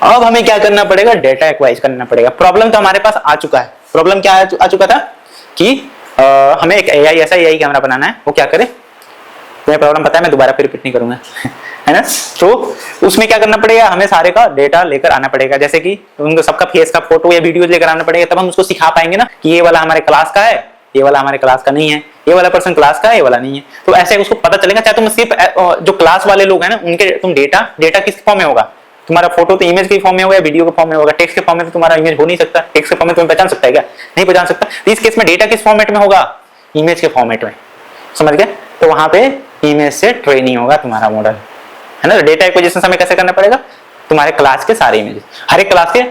अब हमें क्या करना पड़ेगा, डेटा एक्वाइज करना पड़ेगा। प्रॉब्लम तो हमारे पास आ चुका है। प्रॉब्लम क्या आ चुका था कि हमें एक एआई ऐसा एआई कैमरा बनाना है, वो क्या करे, तुम्हें प्रॉब्लम पता है, मैं दोबारा फिर रिपीट नहीं करूंगा है ना। तो उसमें क्या करना पड़ेगा, हमें सारे का डेटा लेकर आना पड़ेगा, जैसे कि उनको सबका फेस का फोटो या वीडियो लेकर आना पड़ेगा, तब हम उसको सिखा पाएंगे ना कि ये वाला हमारे क्लास का है, ये वाला हमारे क्लास का नहीं है, ये वाला पर्सन क्लास का है, ये वाला नहीं है। तो ऐसे उसको पता चलेगा। चाहे तुम सिर्फ जो क्लास वाले लोग हैं ना उनके तुम डेटा किस फॉर्म में होगा, तुम्हारा फोटो तो इमेज के फॉर्म में होगा या वीडियो के फॉर्म में होगा। टेक्स्ट के फॉर्म में तो तुम्हारा इमेज हो नहीं सकता, टेक्स्ट के फॉर्म में तुम्हें पहचान सकता है क्या, नहीं पहचान सकता। तो इस केस में डेटा किस फॉर्मेट में होगा, इमेज के फॉर्मेट में, समझ गए। तो वहां पे इमेज से ट्रेनिंग होगा तुम्हारा मॉडल, है ना। डेटा एक्विजिशन हमें कैसे करना पड़ेगा, तुम्हारे क्लास के सारे इमेजेस, हर एक क्लास के,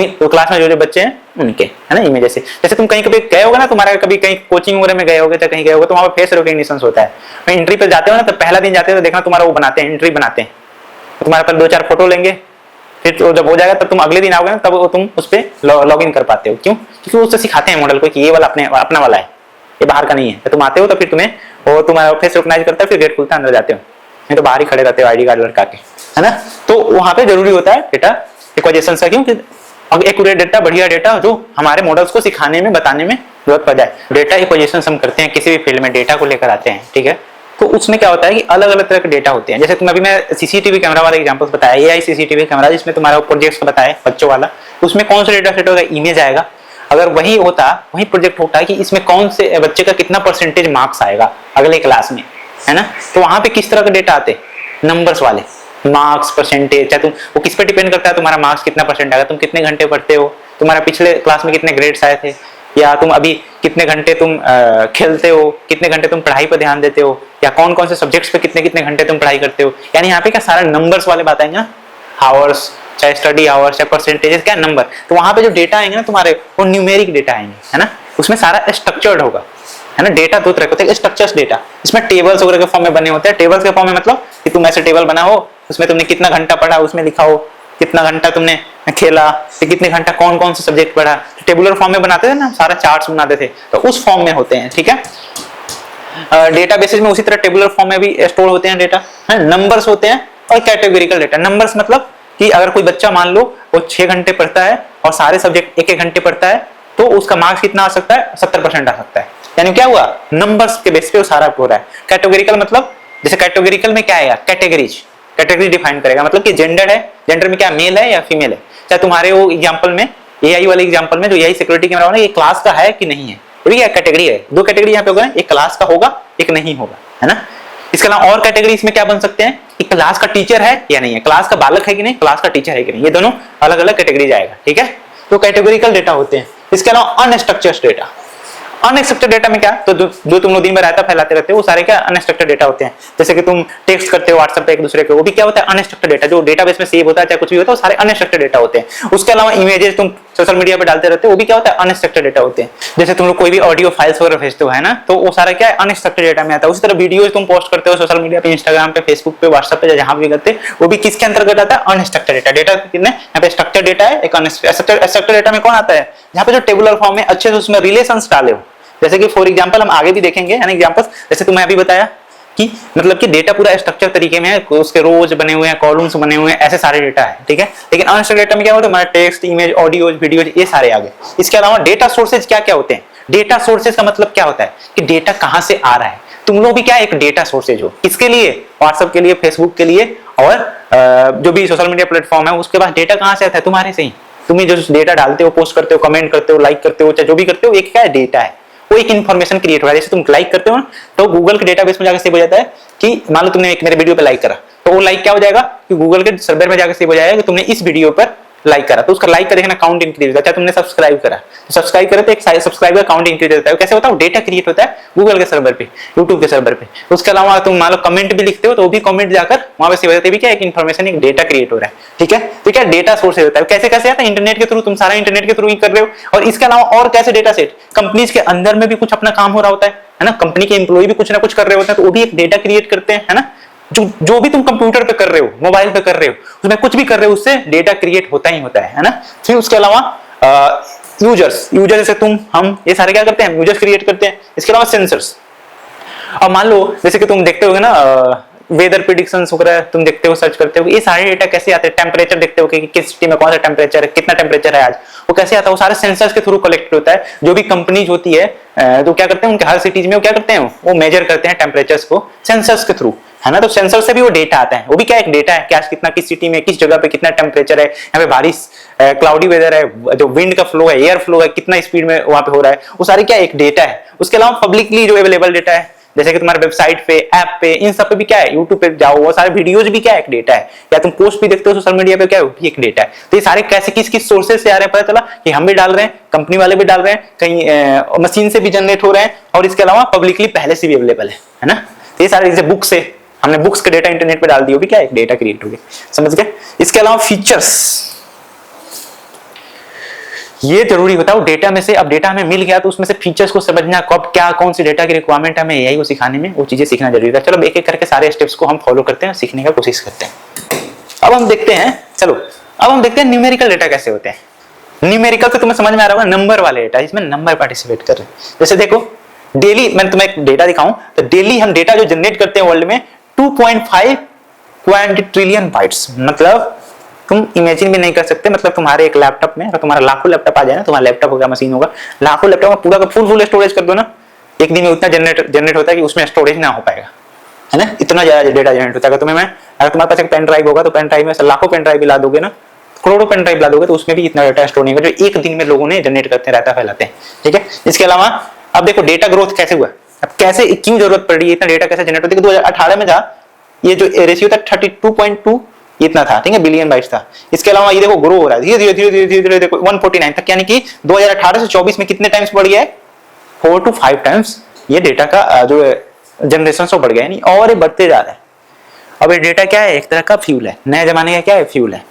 तो क्लास में जो बच्चे हैं उनके, है ना, इमेजेस से। जैसे तुम कहीं कभी गए होगे ना, तुम्हारा कभी कहीं कोचिंग वगैरह में गए होगे, तो कहीं गए होगे तो वहां पे फेस रिकॉग्निशन होता है। एंट्री पे जाते हो ना, तो पहला दिन जाते हो तो देखना तुम्हारा वो बनाते हैं, एंट्री बनाते हैं, तो तुम्हारे पास 2-4 फोटो लेंगे, फिर तो जब हो जाएगा तब तुम अगले दिन आओगे ना, तब तुम उस पर लॉग इन कर पाते हो। क्यों, क्योंकि उससे सिखाते हैं मॉडल को कि ये वाला अपना वाला है, ये बाहर का नहीं है। तो तुम आते हो तो फिर तुम्हें वो तुम्हारा फेस रिकॉग्नाइज करता है, फिर गेट खुलता है, अंदर जाते हो, नहीं तो बाहर ही खड़े रहते हो आईडी कार्ड लटका के, है ना। तो वहां पे जरूरी होता है डेटा एक्विजिशन का, क्योंकि एक्यूरेट डेटा, बढ़िया डेटा जो हमारे मॉडल्स को सिखाने में, बताने में जरूरत पड़ जाए। डेटा एक्विजिशन हम करते हैं किसी भी फील्ड में, डेटा को लेकर आते हैं, ठीक है। तो उसमें क्या होता है कि अलग अलग तरह के डेटा होते हैं। जैसे तुम अभी मैं सीसीटीवी कैमरा वाला एग्जांपल्स बताया, एआई सीसीटीवी कैमरा जिसमें तुम्हारा प्रोजेक्ट्स का बताया बच्चों वाला, उसमें कौन सा डेटा सेट होगा, इमेज आएगा। अगर वही प्रोजेक्ट होता है कि इसमें कौन से बच्चे का कितना परसेंटेज मार्क्स आएगा अगले क्लास में, है ना, तो वहां पे किस तरह के डेटा आते, नंबर्स वाले, मार्क्स, परसेंटेज। चाहे तुम वो किस पे डिपेंड करता है, तुम्हारा मार्क्स कितना परसेंट आएगा, तुम कितने घंटे पढ़ते हो, तुम्हारा पिछले क्लास में कितने ग्रेड्स आए थे, या तुम अभी कितने घंटे तुम खेलते हो, कितने घंटे तुम पढ़ाई पर ध्यान देते हो, या कौन कौन से सब्जेक्ट्स पे कितने कितने घंटे तुम पढ़ाई करते हो। यानी यहाँ पे क्या सारा नंबर्स वाले बात आएंगे ना, आवर्स, चाहे स्टडी आवर्स, चाहे परसेंटेजेस, क्या नंबर। तो वहां पे जो डेटा आएंगे ना तुम्हारे, वो न्यूमेरिक डेटा आएंगे, है ना। उसमें सारा स्ट्रक्चर्ड होगा, है ना। डेटा दो तरह के होते हैं, स्ट्रक्चर्स डेटा, इसमें टेबल्स वगैरह के फॉर्म में बने होते हैं। टेबल्स के फॉर्म में मतलब कि तुम ऐसे टेबल बनाओ, उसमें तुमने कितना घंटा पढ़ा उसमें लिखाओ, कितना घंटा तुमने खेला, फिर कितने घंटा कौन कौन से सब्जेक्ट पढ़ा। तो टेबुलर फॉर्म में बनाते थे ना, सारा चार्ट्स बनाते थे, तो उस फॉर्म में होते हैं, ठीक है। डेटाबेसेस में उसी तरह टेबुलर फॉर्म में भी स्टोर होते हैं डेटा, है। नंबर्स होते हैं और कैटेगोरिकल डेटा। नंबर्स मतलब कि अगर कोई बच्चा मान लो वो 6 घंटे पढ़ता है और सारे सब्जेक्ट 1-1 घंटे पढ़ता है, तो उसका मार्क्स कितना आ सकता है, 70% आ सकता है। यानी क्या हुआ, नंबर्स के बेस पे वो सारा हो रहा है। कैटेगोरिकल मतलब, जैसे कैटेगोरिकल में क्या आएगा, कैटेगरी डिफाइन करेगा, मतलब कि जेंडर है, जेंडर में क्या मेल है या फीमेल है। चाहे तुम्हारे वो एग्जांपल में, एआई वाले एग्जांपल में जो एआई सिक्योरिटी कैमरा वाला, ये क्लास का है कि नहीं है, ये क्या कैटेगरी है। 2 कैटेगरी यहाँ पे होगा, एक क्लास का होगा, एक नहीं होगा, है ना। इसके अलावा और कैटेगरी इसमें क्या बन सकते हैं, कि क्लास का टीचर है या नहीं है, क्लास का बालक है कि नहीं, क्लास का टीचर है कि नहीं, ये दोनों अलग अलग कैटेगरी जाएगा, ठीक है। तो कैटेगोरिकल डेटा होते हैं। इसके अलावा अनस्ट्रक्चर्ड डेटा, अनस्ट्रक्चर्ड डेटा में क्या, तो जो तुम लोग दिन भर रायता फैलाते रहते हो, वो सारे क्या अनस्ट्रक्चर्ड डेटा होते हैं। जैसे कि तुम टेक्स्ट करते हो व्हाट्सएप पे एक दूसरे को, वो भी क्या होता है, अनस्ट्रक्चर्ड डेटा, जो डेटाबेस में सेव होता है, चाहे कुछ भी होता है, वो सारे अनस्ट्रक्चर्ड डेटा होते हैं। उसके अलावा इमेजेस तुम सोशल मीडिया पे डालते रहते हो, वो भी क्या होता है, अनस्ट्रक्चर्ड डेटा होते हैं। जैसे तुम लोग कोई भी ऑडियो फाइल्स वगैरह भेजते हो, है ना, तो वो सारा क्या है, अनस्ट्रक्चर्ड डेटा में आता है। उसी तरह वीडियोस तुम पोस्ट करते हो सोशल मीडिया पे, इंस्टाग्राम पे, फेसबुक पे, व्हाट्सएप पे, जहां भी करते हैं, वो भी किसके अंतर्गत आता है, अनस्ट्रक्चर्ड डेटा। डेटा कितने यहाँ पे स्ट्रक्चर्ड डेटा है, एक अनस्ट्रक्चर्ड डेटा में कौन आता है, जहाँ पे जो टेबुलर फॉर्म में अच्छे से उसमें रिलेशंस डाले हो। जैसे कि फॉर एग्जांपल हम आगे भी देखेंगे, है ना, एग्जांपल्स। जैसे तुम्हें अभी बताया कि मतलब कि डेटा पूरा स्ट्रक्चर तरीके में है, उसके रोज बने हुए हैं, कॉलम्स बने हुए हैं, ऐसे सारे डेटा है, ठीक है। लेकिन अनस्ट्रक्चर्ड डेटा में क्या होता है, हमारा टेक्स्ट, इमेज, ऑडियो, वीडियो, ये सारे आ गए। इसके अलावा डेटा सोर्सेज क्या क्या होते हैं। डेटा सोर्सेज का मतलब क्या होता है कि डेटा कहां से आ रहा है। तुम लोग भी क्या एक डेटा सोर्सेज हो, किसके लिए, व्हाट्सएप के लिए, फेसबुक के लिए, और जो भी सोशल मीडिया प्लेटफॉर्म है उसके पास डेटा कहां से आता है, तुम्हारे से ही। तुम्हें जो डेटा डालते हो, पोस्ट करते हो, कमेंट करते हो, लाइक करते हो, चाहे जो भी करते हो, एक क्या है, डेटा है। वो एक इन्फॉर्मेशन क्रिएट हो रहा है। जैसे तुम लाइक करते हो ना, तो गूगल के डेटाबेस में जाकर सेव हो जाता है कि मान लो तुमने एक मेरे वीडियो पे लाइक करा, तो वो लाइक क्या हो जाएगा कि गूगल के सर्वर में जाकर सेव हो जाएगा कि तुमने इस वीडियो पर लाइक करा, तो उसका लाइक का देखना काउंट इंक्रीज होता है। चाहे तुमने सब्सक्राइब करा, तो सब्सक्राइब करे तो एक सब्सक्राइबर काउंट इंक्रीज होता है। कैसे होता है, डेटा क्रिएट होता है गूगल के सर्वर पे, यूट्यूब के सर्वर पे। उसके अलावा तुम मान लो कमेंट भी लिखते हो, तो वो भी कमेंट जाकर वहां पे सेव हो जाते हैं, क्या एक इन्फॉर्मेशन, एक डेटा क्रिएट हो रहा है, ठीक है। तो क्या डेटा सोर्स होता है। कैसे कैसे आता है, इंटरनेट के थ्रू, तुम सारा इंटरनेट के थ्रू ही कर रहे हो। और इसके अलावा और कैसे डेटा सेट, कंपनीज के अंदर में भी कुछ अपना काम हो रहा होता है ना, कंपनी के एम्प्लॉय भी कुछ ना कुछ कर रहे होते हैं, तो वो भी एक डेटा क्रिएट करते हैं, है ना। जो भी तुम कंप्यूटर पे कर रहे हो, मोबाइल पे कर रहे हो, उसमें कुछ भी कर रहे हो, उससे डेटा क्रिएट होता ही होता है ना। फिर उसके अलावा यूजर्स जैसे तुम, हम, ये सारे क्या करते हैं, यूजर्स क्रिएट करते हैं। इसके अलावा सेंसर्स। अब मान लो जैसे कि तुम देखते होगे ना, वेदर प्रिडिक्शंस वगैरह तुम देखते हो, सर्च करते हो, ये सारे डेटा कैसे आते हैं? टेम्परेचर देखते हो कि किस सिटी में कौन सा टेम्परेचर है, कितना टेम्परेचर है आज, वो कैसे आता है? वो सारे सेंसर्स के थ्रू कलेक्ट होता है। जो भी कंपनीज होती है तो क्या करते हैं, उनके हर सिटीज में वो क्या करते हैं, वो मेजर करते हैं टेम्परेचर्स को सेंसर्स के थ्रू, है ना। तो सेंसर से भी वो डेटा आता है, वो भी क्या एक डेटा है कि आज कितना, किस सिटी में किस जगह पे कितना टेम्परेचर है, यहाँ पे बारिश, क्लाउडी वेदर है, जो विंड का फ्लो है, एयर फ्लो है, कितना स्पीड में वहां पे हो रहा है, वो सारी क्या एक डेटा है। उसके अलावा पब्लिकली जो अवेलेबल डेटा है, जैसे कि तुम्हारे वेबसाइट पे, ऐप पे, इन सब पे भी क्या है, यूट्यूब पे जाओ, वो सारे वीडियोज भी क्या एक डेटा है, या तुम पोस्ट भी देखते हो सोशल मीडिया पे, क्या है, भी एक डेटा है। तो ये सारे कैसे किस किस सोर्सेज से आ रहे हैं, पता चला कि हम भी डाल रहे हैं, कंपनी वाले भी डाल रहे हैं, कहीं मशीन से भी जनरेट हो रहे हैं, और इसके अलावा पब्लिकली पहले से भी अवेलेबल है ना। तो ये सारे जैसे बुक से हमने बुक्स के डेटा इंटरनेट पे डाल दिए, भी क्या एक डेटा क्रिएट हो गया, समझ गए। इसके अलावा फीचर्स, ये जरूरी होता है वो डेटा में से। अब डेटा हमें मिल गया तो उसमें से फीचर्स को समझना, कब क्या कौन सी डेटा की रिक्वायरमेंट है हमें एआई को सिखाने में, वो चीजें सीखना जरूरी है। चलो एक एक करके सारे स्टेप्स को हम फॉलो करते हैं, सीखने का कोशिश करते हैं। अब हम देखते हैं, चलो अब हम देखते हैं न्यूमेरिकल डेटा कैसे होते हैं। न्यूमेरिकल तो तुम्हें समझ में आ रहा होगा, नंबर वाले डेटा, इसमें नंबर पार्टिसिपेट कर रहे हैं। जैसे देखो डेली, मैं तुम्हें एक डेटा दिखाऊं तो डेली हम डेटा जो जनरेट करते हैं वर्ल्ड में 2.5 क्वाड्रिलियन बाइट्स, मतलब तुम इमेजिन भी नहीं कर सकते। मतलब तुम्हारे एक लैपटॉप में, अगर तुम्हारा लाखों लैपटॉप आ जाए ना, तुम्हारा लैपटॉप होगा, मशीन होगा, लाखों लैपटॉप में पूरा का फुल स्टोरेज कर दो ना, एक दिन में उतना जनरेट होता है कि उसमें स्टोरेज ना हो पाएगा, है ना। इतना ज्यादा डेटा जनरेट होता है। अगर तुम्हारे पास एक पेन ड्राइव होगा तो पेन ड्राइव में लाखों पेन ड्राइव ला दोगे ना, करोड़ों पेन ड्राइव ला दोगे, तो उसमें भी इतना डेटा स्टोर नहीं होगा जो एक दिन में लोगों ने जनरेट करते रहता फैलाते हैं, ठीक है। इसके अलावा अब देखो डेटा ग्रोथ कैसे हुआ, अब कैसे क्यों जरूरत पड़ रही है, इतना डेटा कैसे जनरेट होता है। 2018 में था ये जो रेशियो था 32.2 इतना था, ठीक है, बिलियन बाइट्स था। इसके अलावा ये देखो ग्रो हो रहा है धीरे धीरे देखो 149 तक, यानी कि 2018 से 24 में कितने टाइम्स बढ़ गया है, 4 to 5 टाइम्स ये डेटा का जो जनरेशन बढ़ गया है, और ये बढ़ते जा रहा है। अब ये डेटा क्या है, एक तरह का फ्यूल है, नए जमाने का क्या है, फ्यूल है।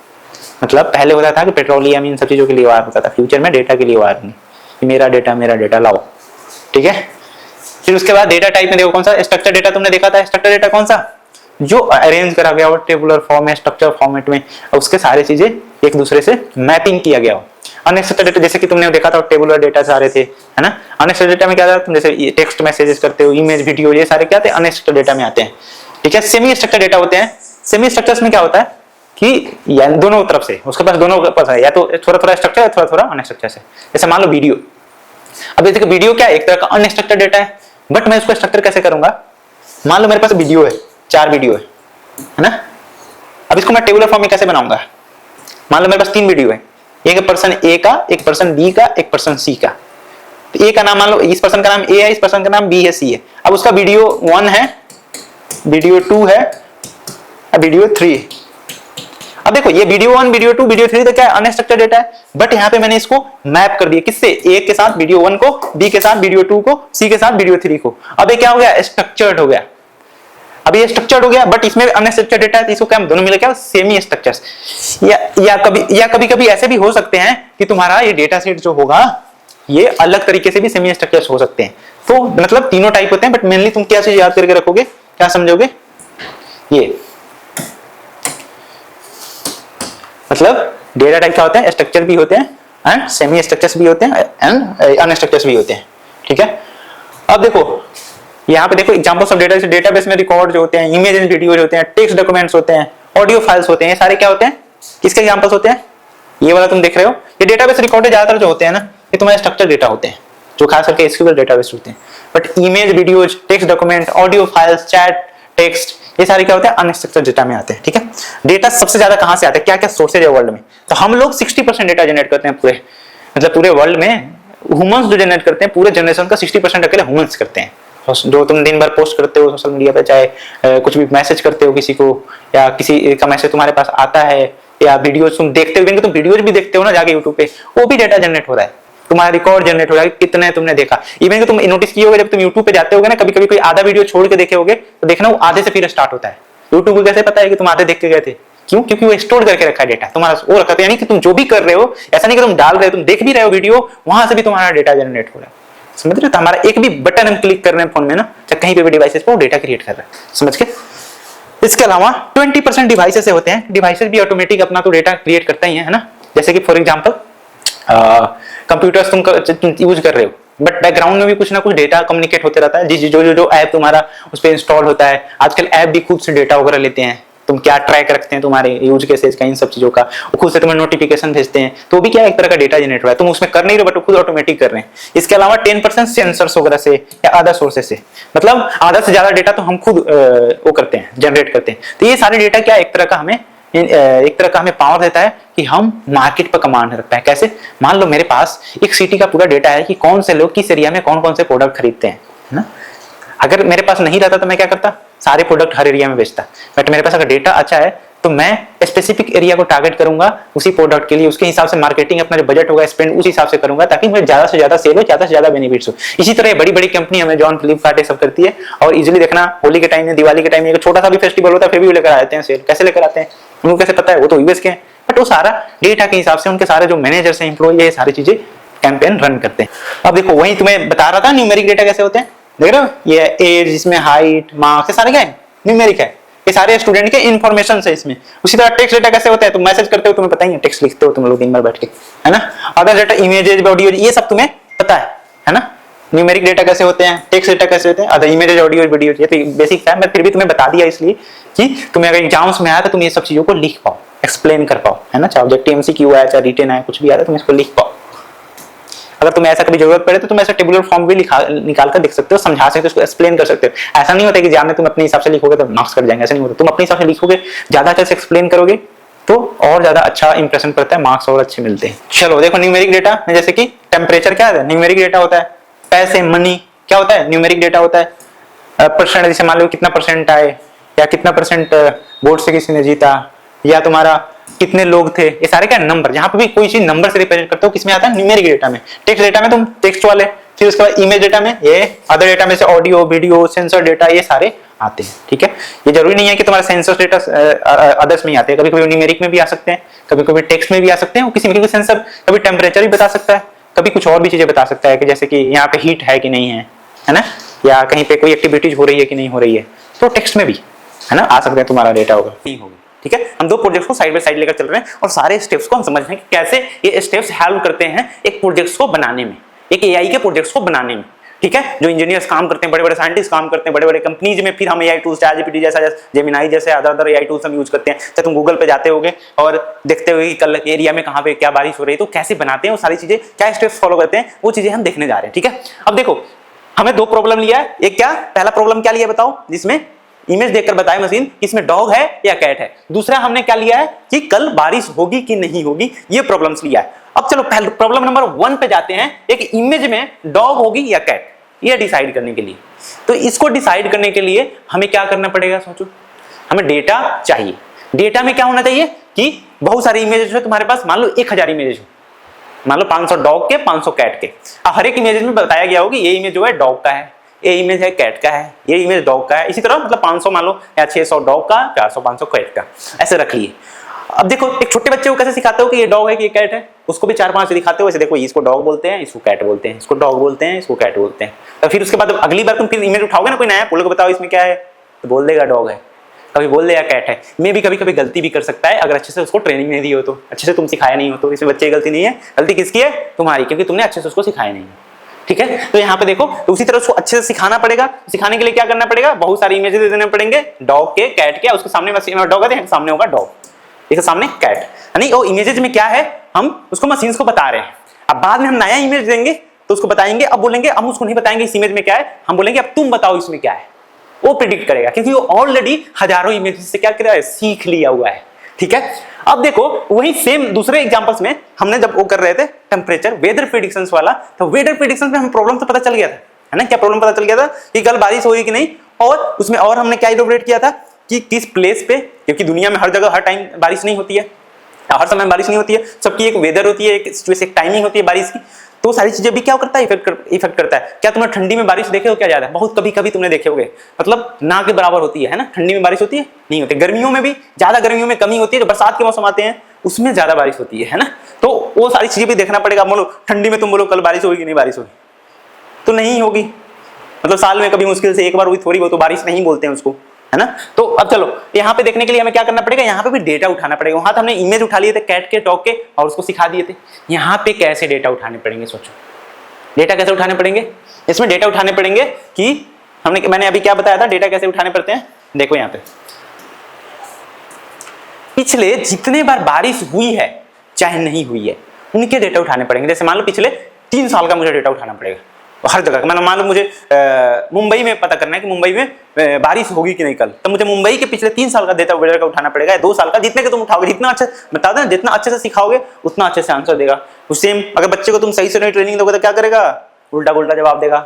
मतलब पहले होता था कि पेट्रोलियम इन सब चीजों के लिए वार होता था, फ्यूचर में डेटा के लिए वार नहीं, मेरा डेटा लाओ, ठीक है। फिर उसके बाद डेटा टाइप में देखो कौन सा, स्ट्रक्चर डेटा तुमने देखा था। स्ट्रक्चर डेटा कौन सा, जो अरेंज करा गया हो टेबुलर फॉर्म में, स्ट्रक्चर फॉर्मेट में, उसके सारे चीजें एक दूसरे से मैपिंग किया गया हो। अनस्ट्रक्चर्ड डेटा जैसे कि तुमने देखा था टेबुलर डेटा सारे थे, है ना। अनस्ट्रक्चर्ड डेटा में क्या था, तुम जैसे टेक्स्ट मैसेजेस करते हो, इमेज वीडियो, ये सारे क्या आते हैं, अनस्ट्रक्चर्ड डेटा में आते हैं, ठीक है। सेमी स्ट्रक्चर्ड डेटा होते हैं। सेमी स्ट्रक्चर्स में क्या होता है कि या दोनों तरफ से उसके पास दोनों पास है, या तो थोड़ा थोड़ा स्ट्रक्चर है, थोड़ा थोड़ा अनस्ट्रक्चर से। जैसे मान लो वीडियो, अब देखो वीडियो क्या एक तरह का अनस्ट्रक्चर्ड डेटा है, बट मैं इसको स्ट्रक्चर कैसे करूंगा। मान लो मेरे पास वीडियो है, 4 वीडियो है ना। अब इसको मैं टेबुलर फॉर्म में कैसे बनाऊंगा। मान लो मेरे पास 3 वीडियो है, एक पर्सन ए का, एक पर्सन बी का, एक पर्सन सी का। तो ए का नाम मान लो, इस पर्सन का नाम ए है, इस पर्सन का नाम बी है, सी है। अब उसका वीडियो 1 है, वीडियो 2 है, वीडियो 3। अब देखो ये वीडियो 1, वीडियो 2, वीडियो 3 तो क्या है, अनस्ट्रक्चर्ड डेटा है, बट यहाँ पे मैंने इसको मैप कर दिया किससे, ए के साथ वीडियो 1 को, बी के साथ वीडियो 2 को, सी के साथ वीडियो 3 को। अब ये क्या हो गया, स्ट्रक्चर्ड हो गया। अब ये स्ट्रक्चर्ड हो गया, बट इसमें अनस्ट्रक्चर्ड डेटा है, तो इसको क्या दोनों मिले क्या, सेमी स्ट्रक्चर्स। या कभी ऐसे भी हो सकते हैं कि तुम्हारा ये डेटा सेट जो होगा ये अलग तरीके से भी सेमी स्ट्रक्चर्स हो सकते हैं। तो मतलब तीनों टाइप होते हैं, बट मेनली तुम क्या चीज याद करके रखोगे, क्या समझोगे, ये मतलब डेटा टाइप क्या होते हैं, स्ट्रक्चर भी होते हैं एंड सेमी स्ट्रक्चर्स भी होते हैं एंड अनस्ट्रक्चर्स भी होते हैं, ठीक है। अब देखो यहाँ पे देखो एग्जांपल्स ऑफ डेटा, डेटाबेस में रिकॉर्ड जो होते हैं, इमेज एंड वीडियो होते हैं, टेक्स्ट डॉक्यूमेंट्स होते हैं, ऑडियो फाइल्स होते हैं, ये सारे क्या होते हैं, किसके एग्जांपल्स होते हैं, ये वाला तुम देख रहे हो, ये डेटाबेस रिकॉर्ड ज्यादातर जो होते हैं ना, ये तुम्हारे स्ट्रक्चर डेटा होते हैं, जो खास करके एसक्यूएल डेटाबेस होते हैं। But image, videos, text document, audio files, chat, text, ये सारे क्या होते हैं, अनस्ट्रक्चर्ड डेटा में आते हैं, ठीक है। डेटा सबसे ज्यादा कहां से आता है, क्या क्या सोर्सेज है वर्ल्ड में, तो हम लोग 60% डेटा जनरेट करते हैं पूरे, मतलब पूरे वर्ल्ड में ह्यूमंस जो जनरेट करते हैं, पूरे जनरेशन का 60% अकेले ह्यूमंस करते हैं। जो तुम दिन भर पोस्ट करते हो सोशल मीडिया पे, चाहे कुछ भी मैसेज करते हो किसी को, या किसी का मैसेज तुम्हारे पास आता है, या वीडियो तुम देखते हो, तुम वीडियोज भी देखते हो ना जाके यूट्यूब पे, वो भी डेटा जनरेट हो रहा है, तुम्हारा रिकॉर्ड जनरेट हो रहा है, कितने तुमने देखा। इवन कि तुम नोटिस किए होगे, जब तुम यूट्यूब पे जाते होगे ना, कभी कभी कोई आधा वीडियो छोड़ के देखे होगे, तो देखना वो आधे से फिर स्टार्ट होता है। यूट्यूब को कैसे पता है कि तुम आधे देख के गए थे, क्यों, क्योंकि वो स्टोर करके रखा है डेटा तुम्हारा, वो रखा है। यानी कि तुम जो भी कर रहे हो, ऐसा नहीं कि तुम डाल रहे हो, तुम देख भी रहे हो वीडियो, वहां से भी तुम्हारा डेटा जनरेट हो रहा है, समझ रहे हो। तो हमारा एक भी बटन हम क्लिक कर रहे हैं फोन में ना, चाहे कहीं पे भी डिवाइसेस पे, वो डेटा क्रिएट कर रहा है, समझ के। इसके अलावा 20% डिवाइसेस होते हैं, डिवाइसेस भी ऑटोमेटिक अपना तो डेटा क्रिएट करता ही है ना। जैसे कि फॉर एग्जांपल कंप्यूटर्स तुम यूज कर रहे हो, बट बैकग्राउंड में भी कुछ ना कुछ डेटा कम्युनिकेट होते रहता है। जो ऐप तुम्हारा उस पर इंस्टॉल होता है, आजकल ऐप भी खुद से डेटा वगैरह लेते हैं, तुम क्या ट्रैक रखते हैं तुम्हारे यूज केसेस का, इन सब चीजों का, वो खुद से तुम्हें नोटिफिकेशन भेजते हैं, तो भी क्या एक तरह का डेटा जनरेट हो रहा है, तुम उसमें कर नहीं रहे बट खुद ऑटोमेटिक कर रहे हैं। इसके अलावा 10% सेंसर्स वगैरह से या अदर सोर्सेस से, मतलब आधा से ज्यादा डेटा तो हम खुद वो करते हैं, जनरेट करते हैं। तो ये सारे डेटा क्या एक तरह का हमें पावर देता है कि हम मार्केट पर कमांड रख पाए। कैसे? मान लो मेरे पास एक सिटी का पूरा डेटा है कि कौन से लोग किस एरिया में कौन कौन से प्रोडक्ट खरीदते हैं, है ना। अगर मेरे पास नहीं रहता तो मैं क्या करता, सारे प्रोडक्ट हर एरिया में बेचता। बट मेरे पास अगर डेटा अच्छा है तो मैं स्पेसिफिक एरिया को टारगेट करूंगा उसी प्रोडक्ट के लिए, उसके हिसाब से मार्केटिंग अपना जो बजट होगा स्पेंड उस हिसाब से करूंगा, ताकि मुझे ज्यादा से ज्यादा सेल हो, ज्यादा से ज्यादा बेनिफिट्स हो। इसी तरह बड़ी बड़ी कंपनी अमेजॉन, फ्लिपकार्ट ये सब करती है। और इजिली देखना, होली के टाइम में, दिवाली के टाइम में, छोटा सा भी फेस्टिवल होता है फिर भी लेकर आते हैं सेल। कैसे लेकर आते हैं उनको कैसे पता है? वो तो यूएस के हैं, बट वो सारा डेटा के हिसाब से उनके सारे जो मैनेजर्स हैं, एम्प्लॉय, ये सारी चीजें कैंपेन रन करते हैं। अब देखो वही तुम्हें बता रहा था न्यूमेरिक डेटा कैसे होते हैं, देख रहे हो, ये एज, इसमें हाइट, मार्क्स, ये सारे क्या है? न्यूमेरिक है, ये सारे स्टूडेंट के इन्फॉर्मेशन है इसमें। उसी तरह टेक्स्ट डेटा कैसे होता है? तुम मैसेज करते हो, तुम्हें पता ही है, टेक्स्ट लिखते हो तुम लोग दिन भर बैठ के, है ना। अदर डेटा, इमेजेस, ऑडियो, ये सब तुम्हें पता है ना। न्यूमेरिक डेटा कैसे होते हैं, टेक्स्ट डेटा कैसे होते हैं, अदर इमेजेस, ऑडियो, वीडियो, ये तो बेसिक है। मैं फिर भी तुम्हें बता दिया इसलिए कि तुम्हें अगर एग्जाम्स में आया तो तुम ये सब चीजों को लिख पाओ, एक्सप्लेन कर पाओ, है ना। चाहे ऑब्जेक्टिव एमसीक्यू आया, चाहे रिटन आया, कुछ भी आया, तुम इसको लिख पाओ। अगर तुम्हें ऐसा कभी जरूरत पड़े तो तुम ऐसा टेबुलर फॉर्म भी निकाल कर देख सकते हो, समझा सकते हो, उसको एक्सप्लेन कर सकते हो। ऐसा नहीं होता कि एग्जाम में तुम अपने हिसाब से लिखोगे तो मार्क्स कट जाएंगे, ऐसा नहीं होता। तुम अपने हिसाब से लिखोगे, ज्यादा अच्छे से एक्सप्लेन करोगे तो और ज्यादा अच्छा इंप्रेशन पड़ता है, मार्क्स और अच्छे मिलते हैं। चलो देखो न्यूमेरिक डेटा में जैसे कि टेम्परेचर क्या है, न्यूमेरिक डेटा होता है। पैसे, मनी क्या होता है? न्यूमेरिक डेटा होता है। परसेंट, जैसे मान लो कितना परसेंट आए, या कितना परसेंट बोर्ड से किसी ने जीता, या तुम्हारा कितने लोग थे, ये सारे क्या नंबर। जहां पे भी कोई चीज नंबर से रिप्रेजेंट करते हो, किसमें आता है? न्यूमेरिक डेटा में। टेक्स्ट डेटा में तुम टेक्स्ट वाले, फिर उसके बाद इमेज डेटा में ये, अदर डेटा में से ऑडियो, वीडियो, सेंसर डेटा, ये सारे आते हैं। ठीक है, ये जरूरी नहीं है कि तुम्हारे सेंसर डेटा अदर्स में ही आते हैं, कभी कभी न्यूमेरिक में भी आ सकते हैं, कभी कभी टेक्स्ट में भी आ सकते हैं। किसी में सेंसर कभी टेम्परेचर भी बता सकता है, कभी कुछ और भी चीजें बता सकता है, कि जैसे कि यहाँ पे हीट है कि नहीं है ना, या कहीं पे कोई एक्टिविटीज हो रही है कि नहीं हो रही है, तो टेक्स्ट में भी, है ना, आ सकते हैं, तुम्हारा डेटा होगा, नहीं होगा। ठीक है, हम दो प्रोजेक्ट्स को साइड बाय साइड लेकर चल रहे हैं और सारे स्टेप्स को हम समझ रहे हैं कि कैसे ये स्टेप्स हेल्प करते हैं एक प्रोजेक्ट्स को बनाने में, एक एआई के प्रोजेक्ट्स को बनाने में। ठीक है, जो इंजीनियर्स काम करते हैं, बड़े बड़े साइंटिस्ट काम करते हैं बड़े बड़े कंपनीज में, फिर हम एआई टूल्स, चैटजीपीटी जैसा, जेमिनाई जैसे अदर एआई टूल्स हम यूज करते हैं। तो तुम गूगल पे जाते होगे और देखते होगे कि कल एरिया में कहाँ पे क्या बारिश हो रही है, तो कैसे बनाते हैं वो सारी चीजें, क्या स्टेप्स फॉलो करते हैं, वो चीजें हम देखने जा रहे हैं। ठीक है, अब देखो हमें दो प्रॉब्लम लिया है। एक क्या, पहला प्रॉब्लम क्या लिया बताओ, जिसमें इमेज देखकर बताए मशीन कि इसमें डॉग है या कैट है। दूसरा हमने क्या लिया है कि कल बारिश होगी कि नहीं होगी, ये प्रॉब्लम्स लिया है। अब चलो पहले प्रॉब्लम नंबर 1 पे जाते हैं। एक इमेज में डॉग होगी या कैट, ये डिसाइड करने के लिए, तो इसको डिसाइड करने के लिए हमें क्या करना पड़ेगा, सोचो। हमें डेटा चाहिए। डेटा में क्या होना चाहिए कि बहुत सारी इमेजेस हो तुम्हारे पास, मान लो 1000 इमेजेस हो, मान लो 500 डॉग के, 500 कैट के। हर एक इमेज में बताया गया होगा ये इमेज जो है डॉग का है, ये इमेज है कैट का है, ये इमेज डॉग का है। इसी तरह मतलब 500 मान लो, या 600 डॉग का, 400 500 कैट का, ऐसे रख लिए। अब देखो एक छोटे बच्चे को कैसे सिखाते हो कि ये डॉग है कि ये कैट है, उसको भी 4-5 दिखाते हो, ऐसे देखो इसको डॉग बोलते हैं, इसको कैट बोलते हैं, इसको डॉग बोलते हैं, इसको कैट बोलते हैं। तो फिर उसके बाद अगली बार तुम फिर इमेज उठाओगे ना, कोई नया बोलोगे बताओ इसमें क्या है, तो बोल देगा डॉग है, कभी बोल देगा कैट है। मैं भी कभी कभी गलती भी कर सकता है, अगर अच्छे से उसको ट्रेनिंग नहीं दी हो, तो अच्छे से तुम सिखाया नहीं हो, तो इसमें बच्चे की गलती नहीं है, गलती किसकी है, तुम्हारी, क्योंकि तुमने अच्छे से उसको सिखाया नहीं है। ठीक है, तो यहाँ पे देखो, तो उसी तरह उसको अच्छे से सिखाना पड़ेगा। सिखाने के लिए क्या करना पड़ेगा, बहुत सारी इमेजेस दे देने पड़ेंगे, डॉग के, कैट के, उसके सामने डॉग है, सामने होगा डॉग, इसके सामने कैट, यानी वो इमेजेस में क्या है हम उसको मशीन्स को बता रहे हैं। अब बाद में हम नया इमेज देंगे तो उसको बताएंगे, अब बोलेंगे, हम उसको नहीं बताएंगे इस इमेज में क्या है, हम बोलेंगे अब तुम बताओ इसमें क्या है। वो प्रेडिक्ट करेगा, क्योंकि वो ऑलरेडी हजारों इमेजेस से क्या कर रहा है, सीख लिया हुआ है। ठीक है, अब देखो वही सेम दूसरे एग्जांपल्स में हमने जब वो कर रहे थे टेम्परेचर, वेदर प्रेडिक्शंस वाला, तो वेदर प्रेडिक्शंस में हमें प्रॉब्लम तो पता चल गया था, है ना। क्या प्रॉब्लम पता चल गया था कि कल बारिश होगी कि नहीं, और उसमें और हमने क्या इलैबोरेट किया था कि किस प्लेस पे, क्योंकि दुनिया में हर जगह हर टाइम बारिश नहीं होती है, हर समय बारिश नहीं होती है, सबकी एक वेदर होती है, एक टाइमिंग होती है बारिश की। तो सारी चीजें भी क्या करता है, इफेक्ट करता है। क्या तुमने ठंडी में बारिश देखे हो, क्या ज्यादा, बहुत कभी कभी तुमने देखे होगे, मतलब ना के बराबर होती है ना। ठंडी में बारिश होती है, नहीं होती। गर्मियों में भी ज्यादा, गर्मियों में कमी होती है, जो बरसात के मौसम आते हैं उसमें ज्यादा बारिश होती है ना। तो वो सारी चीजें भी देखना पड़ेगा। बोलो ठंडी में तुम बोलो कल बारिश होगी कि नहीं बारिश होगी, तो नहीं होगी, मतलब साल में कभी मुश्किल से एक बार हुई, थोड़ी बहुत, तो बारिश नहीं बोलते हैं उसको, है ना। तो अब चलो यहाँ पे देखने के लिए हमें क्या करना पड़ेगा, यहाँ पे भी डेटा उठाना पड़ेगा। वहां तो हमने इमेज उठा लिए थे कैट के, डॉग के, और उसको सिखा दिए थे। यहाँ पे कैसे डेटा उठाने पड़ेंगे, सोचो। डेटा कैसे उठाने पड़ेंगे? इसमें डेटा उठाने पड़ेंगे कि मैंने अभी क्या बताया था, डेटा कैसे उठाने पड़ते हैं। देखो यहाँ पे पिछले जितने बार बारिश हुई है चाहे नहीं हुई है उनके डेटा उठाने पड़ेंगे। जैसे मान लो पिछले 3 साल का मुझे डेटा उठाना पड़ेगा हर जगह का। मान लो मुझे मुंबई में पता करना है कि मुंबई में बारिश होगी कि नहीं कल, तो मुझे मुंबई के पिछले 3 साल का डेटा वेदर का उठाना पड़ेगा, 2 साल का, जितने के तुम उठाओगे, जितना अच्छा बता देना, जितना अच्छे से सिखाओगे उतना अच्छे से आंसर देगा। सेम अगर बच्चे को तुम सही से नहीं ट्रेनिंग दोगे तो क्या करेगा, उल्टा उल्टा जवाब देगा,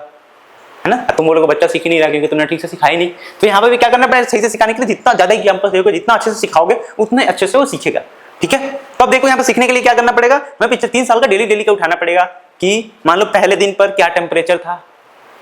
है ना। तुम बोलोगे बच्चा सीख ही नहीं रहा क्योंकि तुमने ठीक से सिखाई नहीं। तो यहाँ पे भी क्या करना पड़ेगा, सही से सिखाने के लिए जितना ज्यादा एग्जाम्पल दोगे, जितना अच्छे से सिखाओगे उतने अच्छे से वो सीखेगा। ठीक है, तो अब देखो यहाँ पे सीखने के लिए क्या करना पड़ेगा, मैं पिछले 3 साल का डेली का उठाना पड़ेगा कि मान लो पहले दिन पर क्या टेम्परेचर था,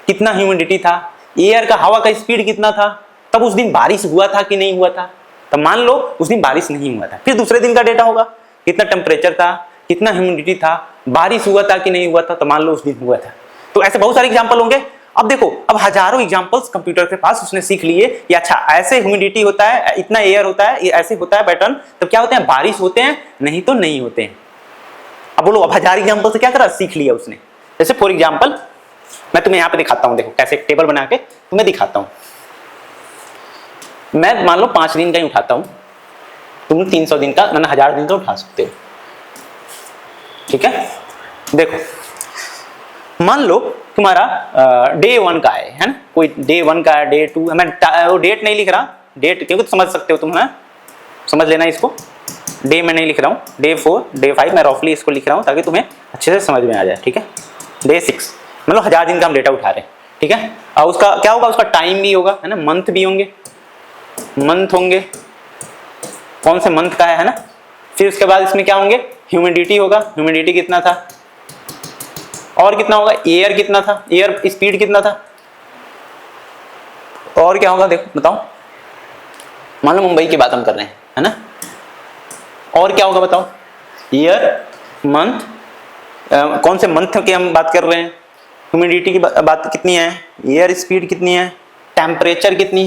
कितना ह्यूमिडिटी था, एयर का हवा का स्पीड कितना था, तब उस दिन बारिश हुआ था कि नहीं हुआ था। तब मान लो उस दिन बारिश नहीं हुआ था, फिर दूसरे दिन का डेटा होगा, कितना टेम्परेचर था, कितना ह्यूमिडिटी था, बारिश हुआ था कि नहीं हुआ था, तो मान लो उस दिन हुआ था। तो ऐसे बहुत सारे एग्जाम्पल होंगे। अब देखो, अब हजारों एग्जाम्पल्स कंप्यूटर के पास उसने सीख लिए कि अच्छा ऐसे ह्यूमिडिटी होता है, इतना एयर होता है, ऐसे होता है पैटर्न, तो क्या होते हैं, बारिश होते हैं, नहीं तो नहीं होते हैं। अब बोलो, अब 1000 एग्जाम्पल से क्या करा, सीख लिया उसने। जैसे फॉर एग्जाम्पल मैं तुम्हें यहाँ पे दिखाता हूँ, देखो कैसे एक टेबल बना के तुम्हें दिखाता हूँ। मैं मान लो 5 दिन का ही उठाता हूँ, तुम 300 दिन का, मैंने 1000 दिन का उठा सकते हो। ठीक है, देखो मान लो तुम्हारा डे 1 का है ना, कोई डे 1 का है, डे 2, मैं वो डेट नहीं लिख रहा, डेट क्योंकि समझ सकते हो तुम, है समझ लेना इसको, डे में नहीं लिख रहा हूँ, डे 4, डे 5 मैं रफली इसको लिख रहा हूँ ताकि तुम्हें अच्छे से समझ में आ जाए। ठीक है, डे 6 मतलब 1000 दिन का हम डेटा उठा रहे हैं। ठीक है, और उसका क्या होगा, उसका टाइम भी होगा, है ना, मंथ भी होंगे, मंथ होंगे, कौन से मंथ का है ना। फिर उसके बाद इसमें क्या होंगे, ह्यूमिडिटी होगा, ह्यूमिडिटी कितना था, और कितना होगा, एयर कितना था, एयर स्पीड कितना था, और क्या होगा, देखो बताओ, मान लो मुंबई की बात हम कर रहे हैं, है ना, और क्या होगा बताओ, ईयर, मंथ, कौन से मंथ की हम बात कर रहे हैं, ह्यूमिडिटी की बात कितनी है, एयर स्पीड कितनी है, टेम्परेचर कितनी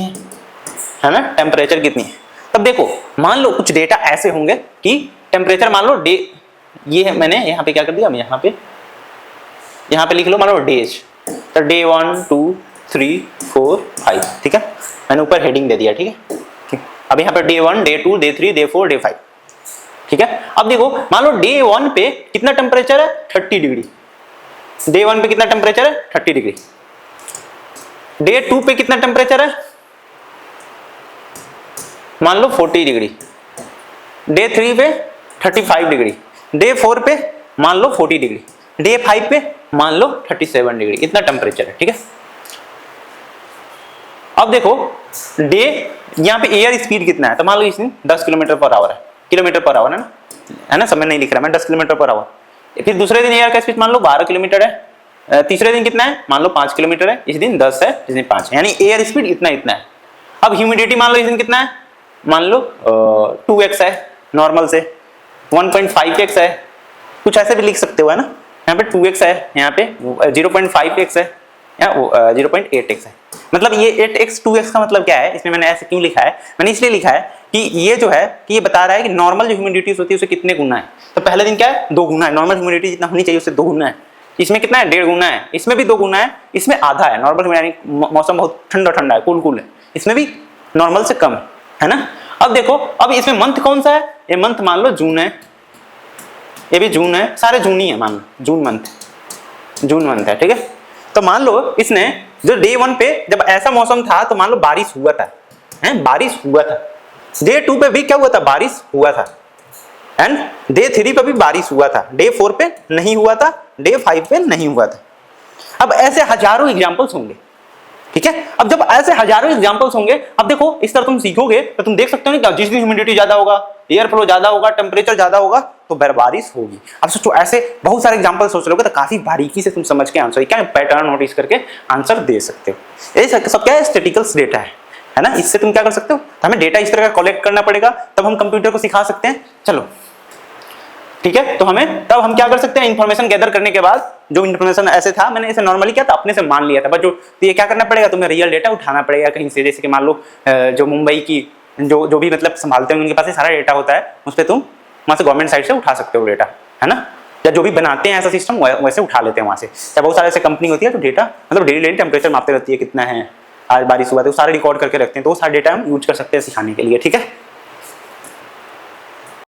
है ना, टेम्परेचर कितनी है। तब देखो मान लो कुछ डेटा ऐसे होंगे कि टेम्परेचर मान लो डे, ये है, मैंने यहाँ पे क्या कर दिया, यहाँ पे लिख लो, मान लो डेज, तो डे 1 2 3 4 5। ठीक है, मैंने ऊपर हेडिंग दे दिया। ठीक है, अब यहाँ पे day 1 day 2 day 3 day 4 day 5। ठीक है, अब देखो मान लो डे 1 पे कितना टेम्परेचर है, 30 डिग्री। डे 1 पे कितना टेम्परेचर है, 30 डिग्री। डे 2 पे कितना टेम्परेचर है, मान लो 40 डिग्री। डे 3 पे 35 डिग्री। डे 4 पे मान लो 40 डिग्री। डे 5 पे मान लो 37 डिग्री। इतना टेम्परेचर है। ठीक है, अब देखो डे, यहाँ पे एयर स्पीड कितना है, तो मान लो इसमें 10 किलोमीटर पर आवर है, किलोमीटर पर आवर है ना, समय नहीं लिख रहा मैं, 10 किलोमीटर पर आवर। फिर दूसरे दिन एयर का स्पीड मान लो 12 किलोमीटर है, तीसरे दिन कितना है, मान लो 5 किलोमीटर है, इस दिन 10 है, इस दिन 5 है, यानी एयर स्पीड इतना है। अब ह्यूमिडिटी मान लो इस दिन कितना है, मान लो 2x है नॉर्मल से, 1.5x है, कुछ ऐसे भी लिख सकते हो, है ना, यहाँ पे 2x है, यहाँ पे 0.5x है, या 0.8x है। मतलब ये 8x 2x का मतलब क्या है, इसमें मैंने ऐसे क्यों लिखा है, मैंने इसलिए लिखा है कि ये जो है कि ये बता रहा है कि नॉर्मल जो ह्यूमिडिटी होती है उसे कितने गुना है। तो पहले दिन क्या है, 2 गुना है, नॉर्मल ह्यूमिडिटी जितना होनी चाहिए उससे 2 गुना है। इसमें कितना है, 1.5 गुना है, इसमें भी 2 गुना है, इसमें आधा है। नॉर्मल यानी मौसम बहुत ठंडा है, कूल है, इसमें भी नॉर्मल से कम है ना। अब देखो, अब इसमें मंथ कौन सा है, ये मंथ मान लो जून है, ये भी जून है, सारे जून ही है, मान लो जून मंथ है। ठीक है, तो मान लो इसने जो डे 1 पे जब ऐसा मौसम था तो मान लो बारिश हुआ था, बारिश हुआ था। डे 2 पे भी क्या हुआ था, बारिश हुआ था, एंड डे 3 पे भी बारिश हुआ था, डे 4 पे नहीं हुआ था, डे 5 पे नहीं हुआ था। अब ऐसे हजारों एग्जाम्पल्स होंगे। ठीक है, अब जब ऐसे हजारों एग्जाम्पल्स होंगे, अब देखो इस तरह तुम सीखोगे तो तुम देख सकते हो ना, जिस दिन ह्यूमिडिटी ज्यादा होगा, एयर फ्लो ज्यादा होगा, टेम्परेचर ज्यादा होगा, तो बारिश होगी। अब सोचो ऐसे बहुत सारे एग्जाम्पल सोच रहे हो तो काफी बारीकी से तुम समझ के आंसर, क्या पैटर्न नोटिस करके आंसर दे सकते हो। ये सब क्या है, स्टैटिस्टिकल डेटा है ना, इससे तुम क्या कर सकते हो, तो हमें डेटा इस तरह का कलेक्ट करना पड़ेगा, तब हम कंप्यूटर को सिखा सकते हैं। चलो ठीक है, तो तब हम क्या कर सकते हैं, इन्फॉर्मेशन गैदर करने के बाद, जो इन्फॉर्मेशन ऐसे था, मैंने इसे नॉर्मली क्या था, अपने से मान लिया था, बट तो ये क्या करना पड़ेगा, तुम्हें रियल डेटा उठाना पड़ेगा कहीं से। जैसे कि मान लो जो मुंबई की जो भी मतलब संभालते हैं उनके पास सारा डेटा होता है, उस पर तुम वहां से गवर्नमेंट साइड से उठा सकते हो डेटा, है ना। या जो भी बनाते हैं ऐसा सिस्टम वैसे उठा लेते हैं वहां से। या बहुत सारे ऐसे कंपनी होती है जो डेटा मतलब डेली टेम्परेचर मापते रहती है कितना है, आज बारिश हुआ तो सारे रिकॉर्ड करके रखते हैं, तो वो सारा डेटा हम यूज कर सकते हैं सिखाने के लिए। ठीक है।